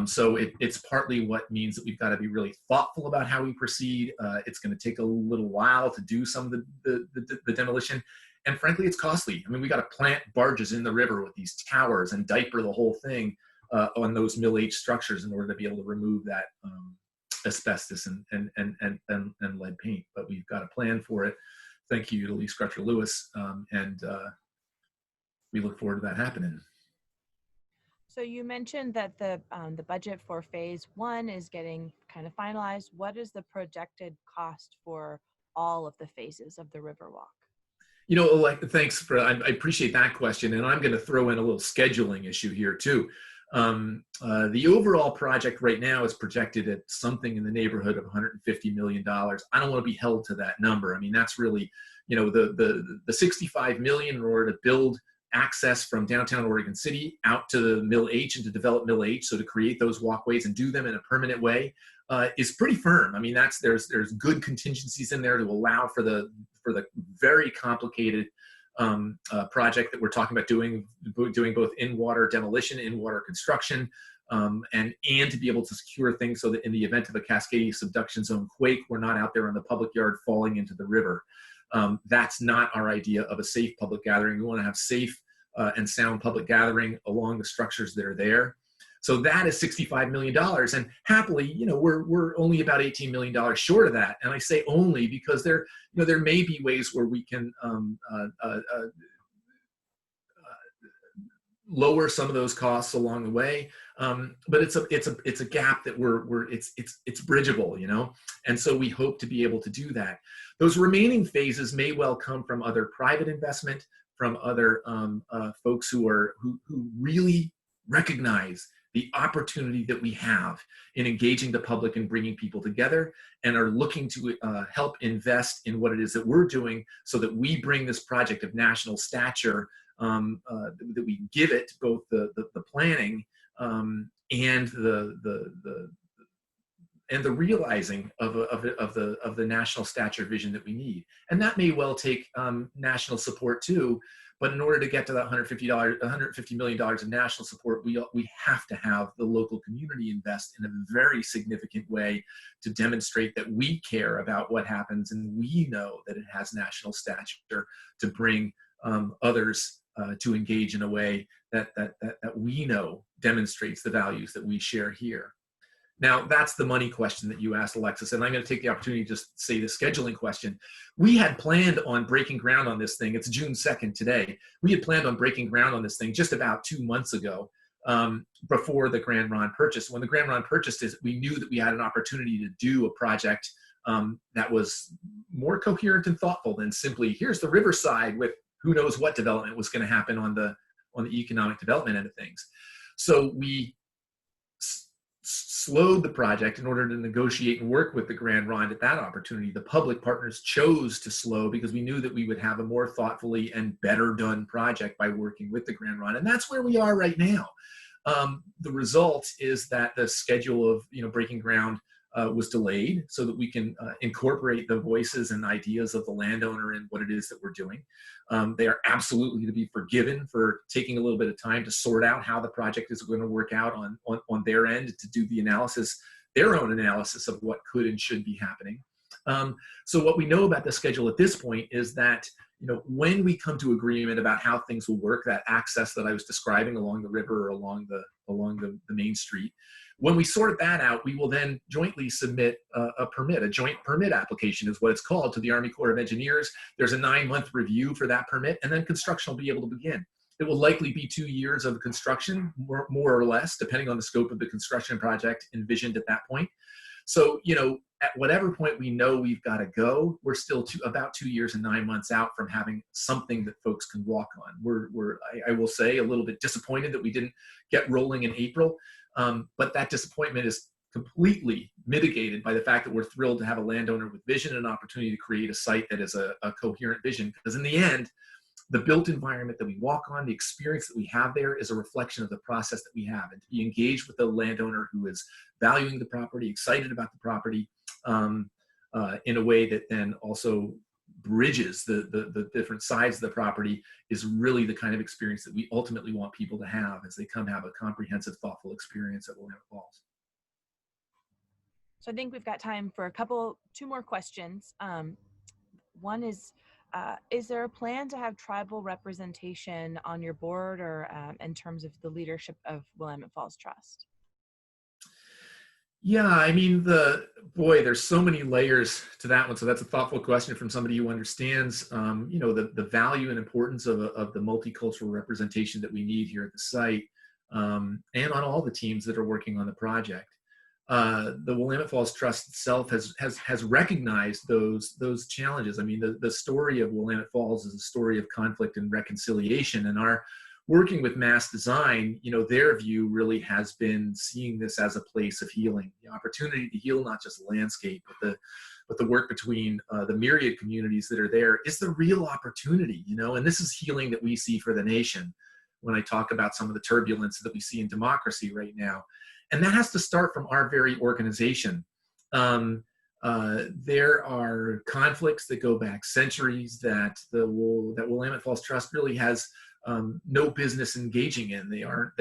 So it's partly what means that we've got to be really thoughtful about how we proceed. It's going to take a little while to do some of the demolition. And frankly, it's costly. I mean, we got to plant barges in the river with these towers and diaper the whole thing on those mill-age structures in order to be able to remove that asbestos and lead paint. But we've got a plan for it. Thank you to Lee Scrutcher Lewis, and we look forward to that happening. So you mentioned that the budget for phase 1 is getting kind of finalized. What is the projected cost for all of the phases of the Riverwalk? Thanks I appreciate that question, and I'm going to throw in a little scheduling issue here too. The overall project right now is projected at something in the neighborhood of $150 million. I don't want to be held to that number. I mean, that's really, the $65 million in order to build access from downtown Oregon City out to the Mill H and to develop Mill H, so to create those walkways and do them in a permanent way, is pretty firm. I mean, there's good contingencies in there to allow for the very complicated project that we're talking about doing both in-water demolition, in-water construction, and to be able to secure things so that in the event of a Cascadia subduction zone quake, we're not out there in the public yard falling into the river. That's not our idea of a safe public gathering. We want to have safe and sound public gathering along the structures that are there. So that is $65 million, and happily, we're only about $18 million short of that. And I say only because there may be ways where we can lower some of those costs along the way. But it's a gap that it's bridgeable, and so we hope to be able to do that. Those remaining phases may well come from other private investment, from other folks who really recognize the opportunity that we have in engaging the public and bringing people together, and are looking to help invest in what it is that we're doing so that we bring this project of national stature, that we give it both the planning and the realizing of the national stature vision that we need. And that may well take national support too. But in order to get to that $150 million of national support, we have to have the local community invest in a very significant way to demonstrate that we care about what happens, and we know that it has national stature to bring others to engage in a way that we know demonstrates the values that we share here. Now, that's the money question that you asked, Alexis, and I'm going to take the opportunity to just say the scheduling question. We had planned on breaking ground on this thing. It's June 2nd today. We had planned on breaking ground on this thing just about 2 months ago, before the Grand Ron purchase. When the Grand Ron purchased it, we knew that we had an opportunity to do a project that was more coherent and thoughtful than simply, here's the riverside with who knows what development was going to happen on the economic development end of things. So we slowed the project in order to negotiate and work with the Grand Ronde at that opportunity. The public partners chose to slow because we knew that we would have a more thoughtfully and better done project by working with the Grand Ronde. And that's where we are right now. The result is that the schedule of breaking ground was delayed so that we can incorporate the voices and ideas of the landowner in what it is that we're doing. They are absolutely to be forgiven for taking a little bit of time to sort out how the project is going to work out on their end, to do the analysis, their own analysis of what could and should be happening. So what we know about the schedule at this point is that when we come to agreement about how things will work, that access that I was describing along the river or along the main street, when we sort that out, we will then jointly submit a joint permit application is what it's called, to the Army Corps of Engineers. There's a 9-month review for that permit, and then construction will be able to begin. It will likely be 2 years of construction, more or less, depending on the scope of the construction project envisioned at that point. So, at whatever point we know we've got to go, we're still about 2 years and 9 months out from having something that folks can walk on. I will say, a little bit disappointed that we didn't get rolling in April. But that disappointment is completely mitigated by the fact that we're thrilled to have a landowner with vision and an opportunity to create a site that is a coherent vision. Because in the end, the built environment that we walk on, the experience that we have there, is a reflection of the process that we have. And to be engaged with the landowner who is valuing the property, excited about the property, in a way that then also bridges the different sides of the property, is really the kind of experience that we ultimately want people to have as they come have a comprehensive, thoughtful experience at Willamette Falls. So I think we've got time for two more questions. One is there a plan to have tribal representation on your board, or in terms of the leadership of Willamette Falls Trust? Yeah, I mean, there's so many layers to that one. So that's a thoughtful question from somebody who understands, the value and importance of the multicultural representation that we need here at the site, and on all the teams that are working on the project. The Willamette Falls Trust itself has recognized those challenges. I mean, the story of Willamette Falls is a story of conflict and reconciliation, and our working with Mass Design, their view really has been seeing this as a place of healing, the opportunity to heal not just the landscape, but the work between the myriad communities that are there is the real opportunity, and this is healing that we see for the nation when I talk about some of the turbulence that we see in democracy right now. And that has to start from our very organization. There are conflicts that go back centuries that Willamette Falls Trust really has no business engaging in. They aren't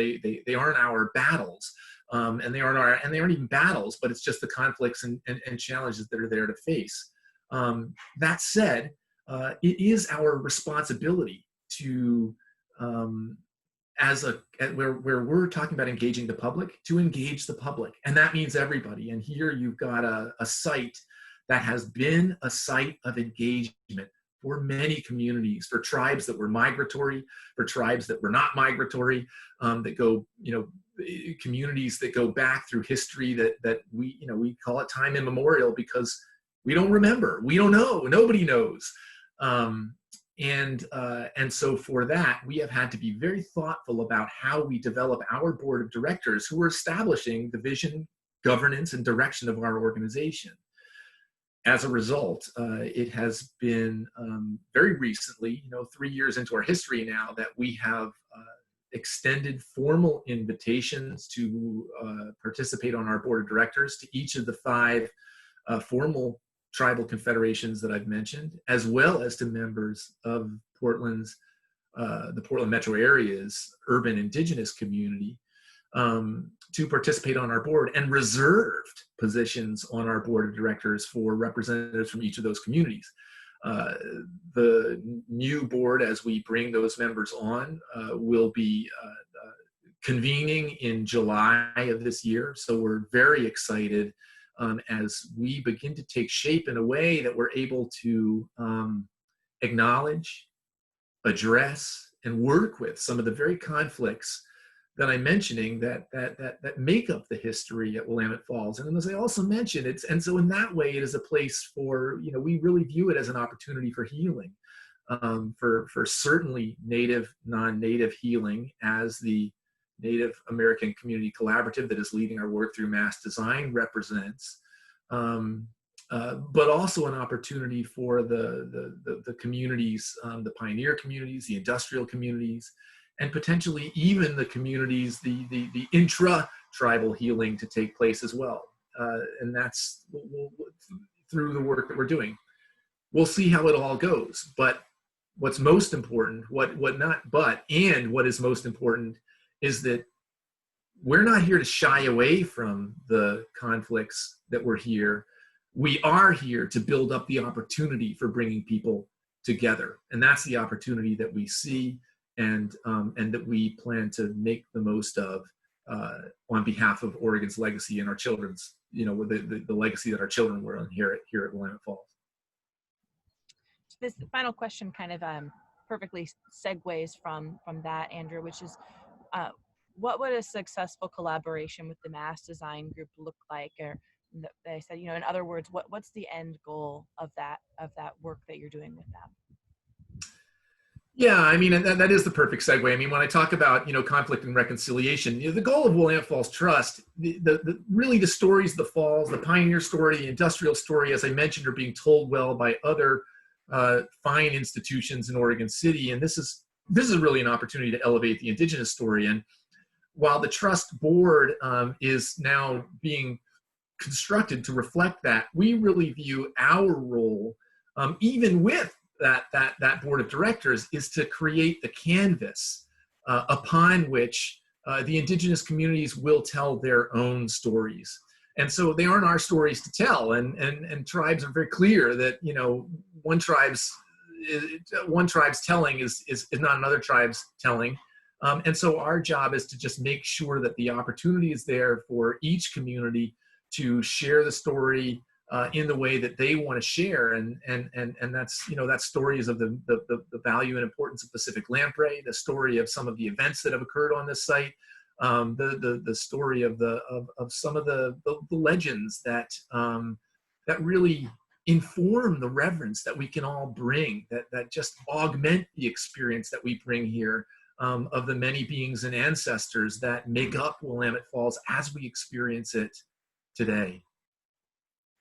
our battles, and they aren't even battles, but it's just the conflicts and challenges that are there to face. That said, it is our responsibility to, where we're talking about engaging the public, to engage the public, and that means everybody. And here you've got a site that has been a site of engagement for many communities, for tribes that were migratory, for tribes that were not migratory, that go, communities that go back through history that we call it time immemorial because we don't remember, we don't know, nobody knows. And so for that, we have had to be very thoughtful about how we develop our board of directors who are establishing the vision, governance, and direction of our organization. As a result, it has been very recently, 3 years into our history now, that we have extended formal invitations to participate on our board of directors to each of the 5 formal tribal confederations that I've mentioned, as well as to members of Portland's, the Portland metro area's urban indigenous community, to participate on our board, and reserved positions on our board of directors for representatives from each of those communities. The new board, as we bring those members on, will be convening in July of this year. So we're very excited as we begin to take shape in a way that we're able to acknowledge, address, and work with some of the very conflicts that I'm mentioning that make up the history at Willamette Falls. And as I also mentioned, and so in that way, it is a place for, we really view it as an opportunity for healing, for certainly Native, non-Native healing, as the Native American Community Collaborative that is leading our work through mass design represents, but also an opportunity for the communities, the pioneer communities, the industrial communities, and potentially even the communities, the intra-tribal healing to take place as well. And that's through the work that we're doing. We'll see how it all goes. But what's most important, what is most important is that we're not here to shy away from the conflicts that were here. We are here to build up the opportunity for bringing people together. And that's the opportunity that we see, and that we plan to make the most of on behalf of Oregon's legacy and our children's, the legacy that our children will inherit here at Willamette Falls. This final question kind of perfectly segues from that, Andrew, which is, what would a successful collaboration with the mass design group look like? Or they said, in other words, what's the end goal of that work that you're doing with them? Yeah, I mean, that is the perfect segue. I mean, when I talk about, conflict and reconciliation, the goal of Willamette Falls Trust, really the stories of the falls, the pioneer story, the industrial story, as I mentioned, are being told well by other fine institutions in Oregon City. And this is really an opportunity to elevate the indigenous story. And while the trust board is now being constructed to reflect that, we really view our role, even with that board of directors, is to create the canvas upon which the indigenous communities will tell their own stories. And so they aren't our stories to tell. And tribes are very clear that, one tribe's telling is not another tribe's telling. And so our job is to just make sure that the opportunity is there for each community to share the story in the way that they want to share, and that's, that story is of the value and importance of Pacific lamprey, the story of some of the events that have occurred on this site, the story of some of the legends that really inform the reverence that we can all bring, that just augment the experience that we bring here, of the many beings and ancestors that make up Willamette Falls as we experience it today.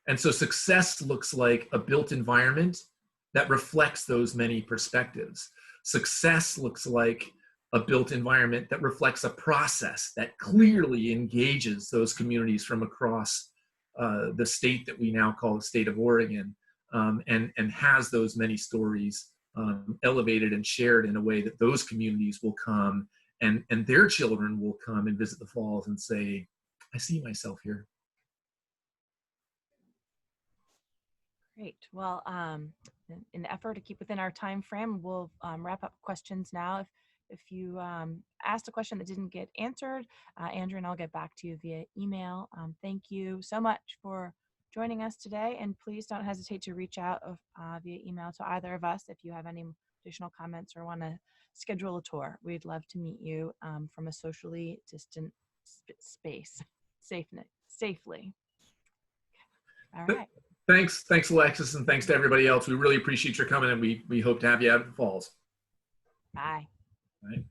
And so success looks like a built environment that reflects those many perspectives. Success looks like a built environment that reflects a process that clearly engages those communities from across the state that we now call the state of Oregon, and has those many stories elevated and shared in a way that those communities will come, and their children will come and visit the falls and say, I see myself here. Great. Well, in the effort to keep within our time frame, we'll wrap up questions now. If you asked a question that didn't get answered, Andrew and I'll get back to you via email. Thank you so much for joining us today, and please don't hesitate to reach out via email to either of us if you have any additional comments or want to schedule a tour. We'd love to meet you from a socially distant space, safely. All right. Thanks, Alexis, and thanks to everybody else. We really appreciate your coming, and we hope to have you out at the falls. Bye. All right.